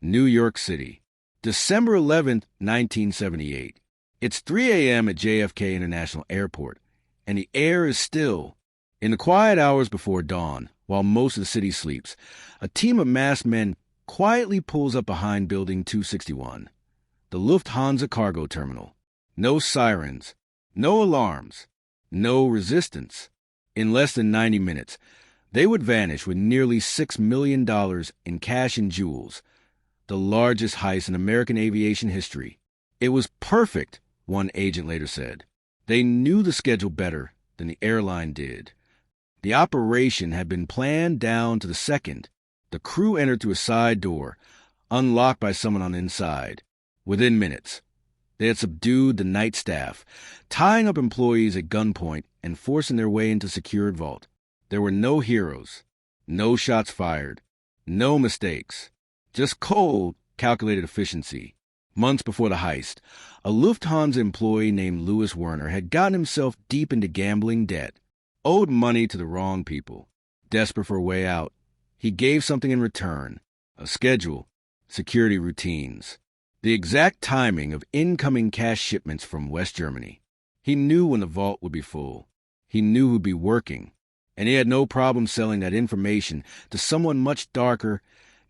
New York City, December 11th, 1978. It's 3 a.m. at JFK International Airport, and the air is still. In the quiet hours before dawn, while most of the city sleeps, a team of masked men quietly pulls up behind Building 261, the Lufthansa cargo terminal. No sirens, no alarms, no resistance. In less than 90 minutes, they would vanish with nearly $6 million in cash and jewels, the largest heist in American aviation history. It was perfect, one agent later said. They knew the schedule better than the airline did. The operation had been planned down to the second. The crew entered through a side door, unlocked by someone on the inside. Within minutes, they had subdued the night staff, tying up employees at gunpoint and forcing their way into secured vault. There were no heroes, no shots fired, no mistakes, just cold, calculated efficiency. Months before the heist, a Lufthansa employee named Louis Werner had gotten himself deep into gambling debt, owed money to the wrong people. Desperate for a way out, he gave something in return: a schedule, security routines, the exact timing of incoming cash shipments from West Germany. He knew when the vault would be full. He knew who'd be working, and he had no problem selling that information to someone much darker,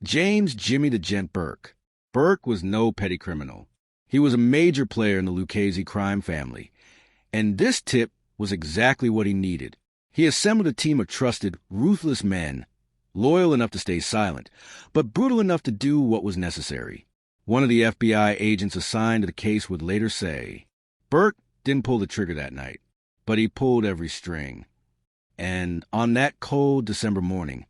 James "Jimmy the Gent" Burke. Burke was no petty criminal. He was a major player in the Lucchese crime family, and this tip was exactly what he needed. He assembled a team of trusted, ruthless men, loyal enough to stay silent, but brutal enough to do what was necessary. One of the FBI agents assigned to the case would later say, Burke didn't pull the trigger that night, but he pulled every string. And on that cold December morning,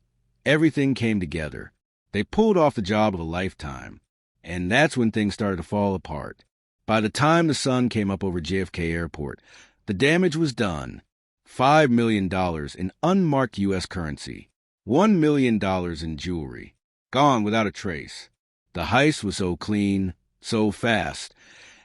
everything came together. They pulled off the job of a lifetime, and that's when things started to fall apart. By the time the sun came up over JFK Airport, the damage was done. $5 million in unmarked U.S. currency, $1 million in jewelry, gone without a trace. The heist was so clean, so fast,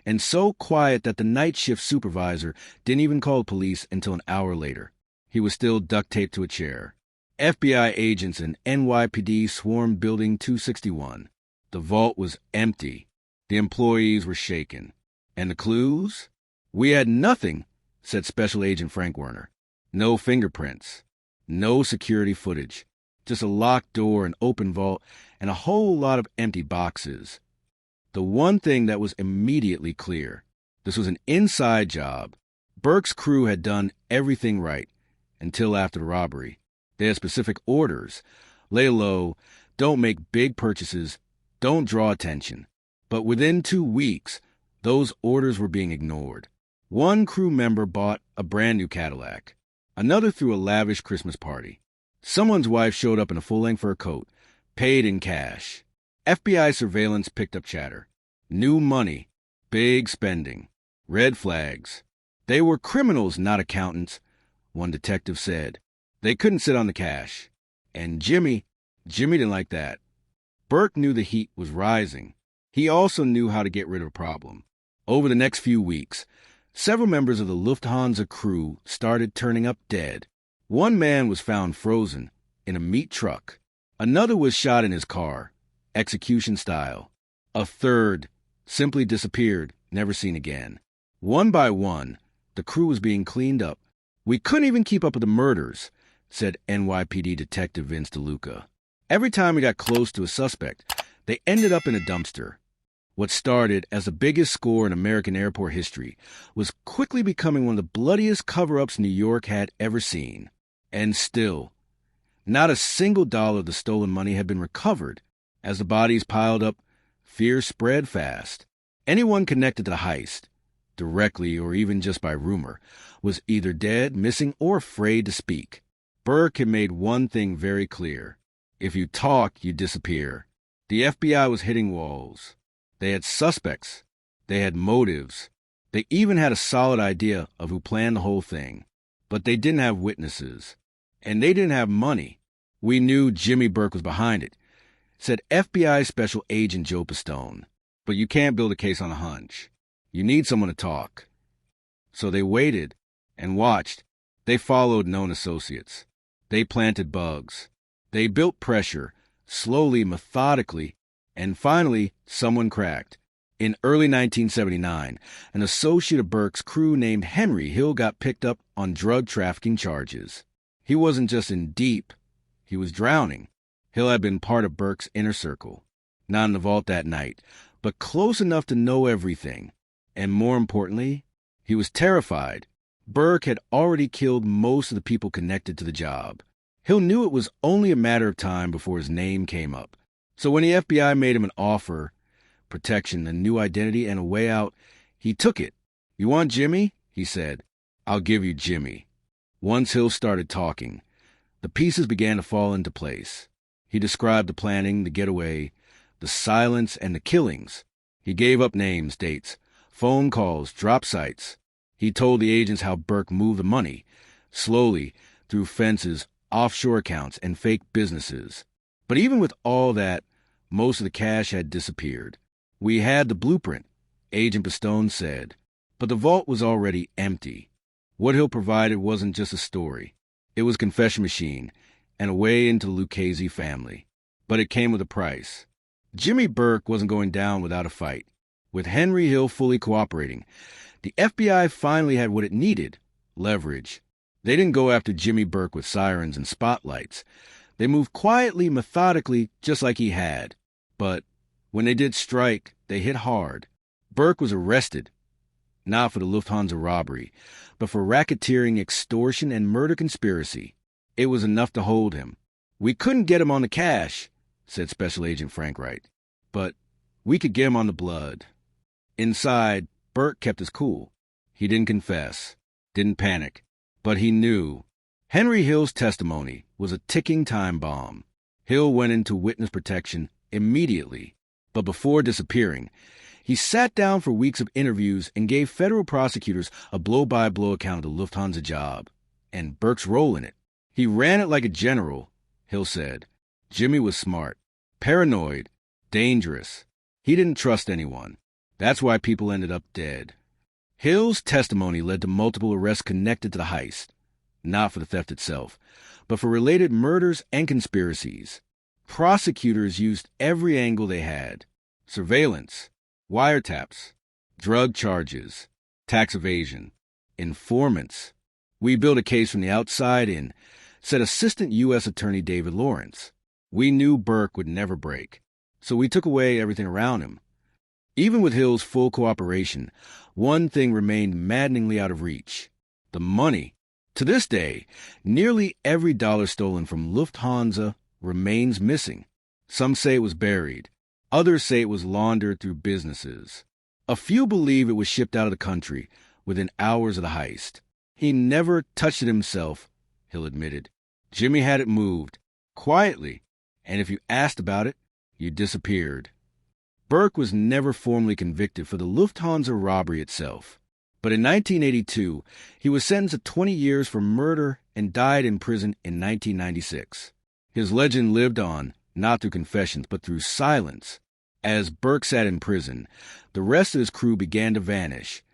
and so quiet that the night shift supervisor didn't even call police until an hour later. He was still duct taped to a chair. FBI agents and NYPD swarmed Building 261. The vault was empty. The employees were shaken. And the clues? We had nothing, said Special Agent Frank Werner. No fingerprints. No security footage. Just a locked door, an open vault, and a whole lot of empty boxes. The one thing that was immediately clear: this was an inside job. Burke's crew had done everything right until after the robbery. They had specific orders: lay low, don't make big purchases, don't draw attention. But within 2 weeks, those orders were being ignored. One crew member bought a brand new Cadillac. Another threw a lavish Christmas party. Someone's wife showed up in a full-length fur coat, paid in cash. FBI surveillance picked up chatter. New money, big spending, red flags. They were criminals, not accountants, one detective said. They couldn't sit on the cash. And Jimmy didn't like that. Burke knew the heat was rising. He also knew how to get rid of a problem. Over the next few weeks, several members of the Lufthansa crew started turning up dead. One man was found frozen in a meat truck. Another was shot in his car, execution style. A third simply disappeared, never seen again. One by one, the crew was being cleaned up. We couldn't even keep up with the murders, said NYPD Detective Vince DeLuca. Every time we got close to a suspect, they ended up in a dumpster. What started as the biggest score in American airport history was quickly becoming one of the bloodiest cover-ups New York had ever seen. And still, not a single dollar of the stolen money had been recovered. As the bodies piled up, fear spread fast. Anyone connected to the heist, directly or even just by rumor, was either dead, missing, or afraid to speak. Burke had made one thing very clear: if you talk, you disappear. The FBI was hitting walls. They had suspects. They had motives. They even had a solid idea of who planned the whole thing. But they didn't have witnesses. And they didn't have money. We knew Jimmy Burke was behind it, said FBI Special Agent Joe Pistone. But you can't build a case on a hunch. You need someone to talk. So they waited and watched. They followed known associates. They planted bugs. They built pressure, slowly, methodically, And finally, someone cracked. In early 1979, an associate of Burke's crew named Henry Hill got picked up on drug trafficking charges. He wasn't just in deep, he was drowning. Hill had been part of Burke's inner circle. Not in the vault that night, but close enough to know everything. And more importantly, he was terrified. Burke had already killed most of the people connected to the job. Hill knew it was only a matter of time before his name came up. So when the FBI made him an offer, protection, a new identity, and a way out, he took it. "You want Jimmy?" he said. "I'll give you Jimmy." Once Hill started talking, the pieces began to fall into place. He described the planning, the getaway, the silence, and the killings. He gave up names, dates, phone calls, drop sites. He told the agents how Burke moved the money, slowly, through fences, offshore accounts, and fake businesses. But even with all that, most of the cash had disappeared. "We had the blueprint," Agent Pistone said, but the vault was already empty. What Hill provided wasn't just a story. It was a confession machine and a way into the Lucchese family. But it came with a price. Jimmy Burke wasn't going down without a fight. With Henry Hill fully cooperating, the FBI finally had what it needed: leverage. They didn't go after Jimmy Burke with sirens and spotlights. They moved quietly, methodically, just like he had. But when they did strike, they hit hard. Burke was arrested, not for the Lufthansa robbery, but for racketeering, extortion, and murder conspiracy. It was enough to hold him. "We couldn't get him on the cash," said Special Agent Frank Wright, "but we could get him on the blood." Inside, Burke kept his cool. He didn't confess, didn't panic, but he knew. Henry Hill's testimony was a ticking time bomb. Hill went into witness protection immediately. But before disappearing, he sat down for weeks of interviews and gave federal prosecutors a blow-by-blow account of the Lufthansa job and Burke's role in it. He ran it like a general, Hill said. Jimmy was smart, paranoid, dangerous. He didn't trust anyone. That's why people ended up dead. Hill's testimony led to multiple arrests connected to the heist, not for the theft itself, but for related murders and conspiracies. Prosecutors used every angle they had: surveillance, wiretaps, drug charges, tax evasion, informants. "We built a case from the outside in," said Assistant U.S. Attorney David Lawrence. "We knew Burke would never break, so we took away everything around him." Even with Hill's full cooperation, one thing remained maddeningly out of reach: the money. To this day, nearly every dollar stolen from Lufthansa remains missing. Some say it was buried. Others say it was laundered through businesses. A few believe it was shipped out of the country within hours of the heist. He never touched it himself, Hill admitted. Jimmy had it moved, quietly, and if you asked about it, you disappeared. Burke was never formally convicted for the Lufthansa robbery itself. But in 1982, he was sentenced to 20 years for murder and died in prison in 1996. His legend lived on, not through confessions, but through silence. As Burke sat in prison, the rest of his crew began to vanish,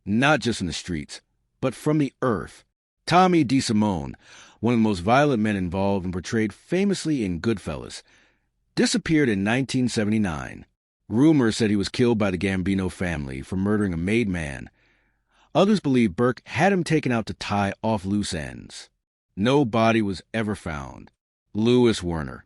not just from the streets, but from the earth. Tommy DeSimone, one of the most violent men involved and portrayed famously in Goodfellas, disappeared in 1979. Rumors said he was killed by the Gambino family for murdering a made man. Others believe Burke had him taken out to tie off loose ends. No body was ever found. Lewis Werner,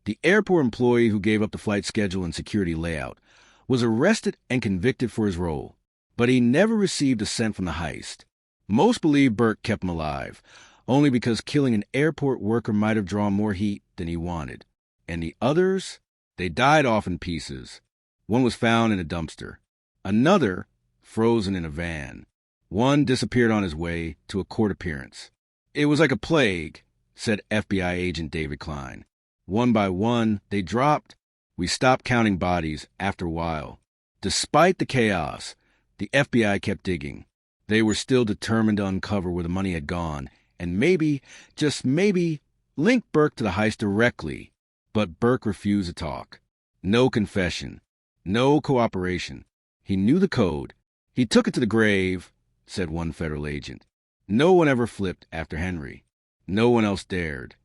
the airport employee who gave up the flight schedule and security layout, was arrested and convicted for his role, but he never received a cent from the heist. Most believe Burke kept him alive, only because killing an airport worker might have drawn more heat than he wanted. And the others, they died off in pieces. One was found in a dumpster. Another, frozen in a van. One disappeared on his way to a court appearance. "It was like a plague," said FBI agent David Klein. "One by one, they dropped. We stopped counting bodies after a while. Despite the chaos, the FBI kept digging. They were still determined to uncover where the money had gone and maybe, just maybe, link Burke to the heist directly. But Burke refused to talk. No confession. No cooperation. He knew the code. He took it to the grave," said one federal agent. No one ever flipped after Henry. No one else dared.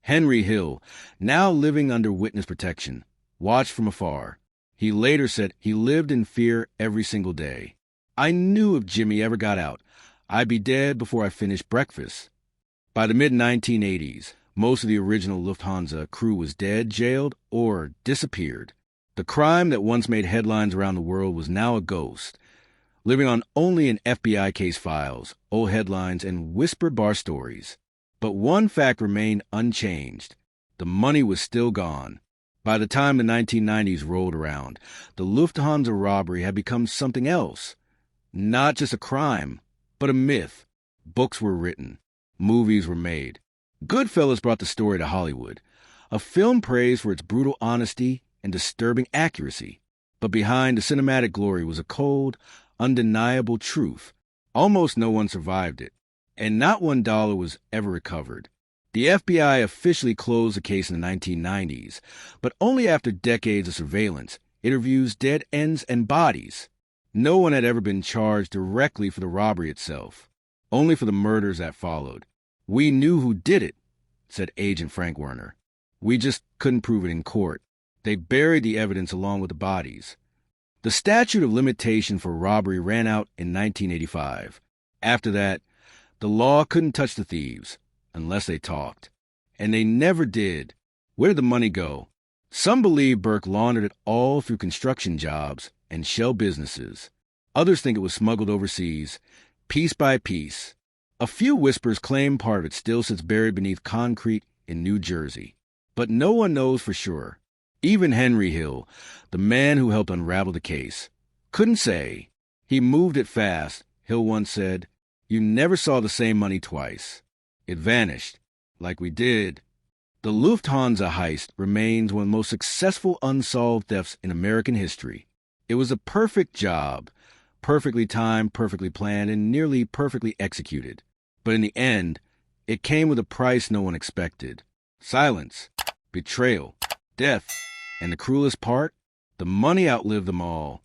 Henry Hill, now living under witness protection, watched from afar. He later said he lived in fear every single day. I knew if Jimmy ever got out, I'd be dead before I finished breakfast. By the mid-1980s, most of the original Lufthansa crew was dead, jailed, or disappeared. The crime that once made headlines around the world was now a ghost, living on only in FBI case files, old headlines, and whispered bar stories. But one fact remained unchanged. The money was still gone. By the time the 1990s rolled around, the Lufthansa robbery had become something else. Not just a crime, but a myth. Books were written. Movies were made. Goodfellas brought the story to Hollywood, a film praised for its brutal honesty and disturbing accuracy. But behind the cinematic glory was a cold, undeniable truth. Almost no one survived it, and not $1 was ever recovered. The FBI officially closed the case in the 1990s, but only after decades of surveillance, interviews, dead ends, and bodies. No one had ever been charged directly for the robbery itself, only for the murders that followed. "We knew who did it," said Agent Frank Werner. "We just couldn't prove it in court. They buried the evidence along with the bodies." The statute of limitation for robbery ran out in 1985. After that, the law couldn't touch the thieves unless they talked. And they never did. Where did the money go? Some believe Burke laundered it all through construction jobs and shell businesses. Others think it was smuggled overseas, piece by piece. A few whispers claim part of it still sits buried beneath concrete in New Jersey. But no one knows for sure. Even Henry Hill, the man who helped unravel the case, couldn't say. He moved it fast, Hill once said. You never saw the same money twice. It vanished, like we did. The Lufthansa heist remains one of the most successful unsolved thefts in American history. It was a perfect job, perfectly timed, perfectly planned, and nearly perfectly executed. But in the end, it came with a price no one expected. Silence, betrayal, death, and the cruelest part, the money outlived them all.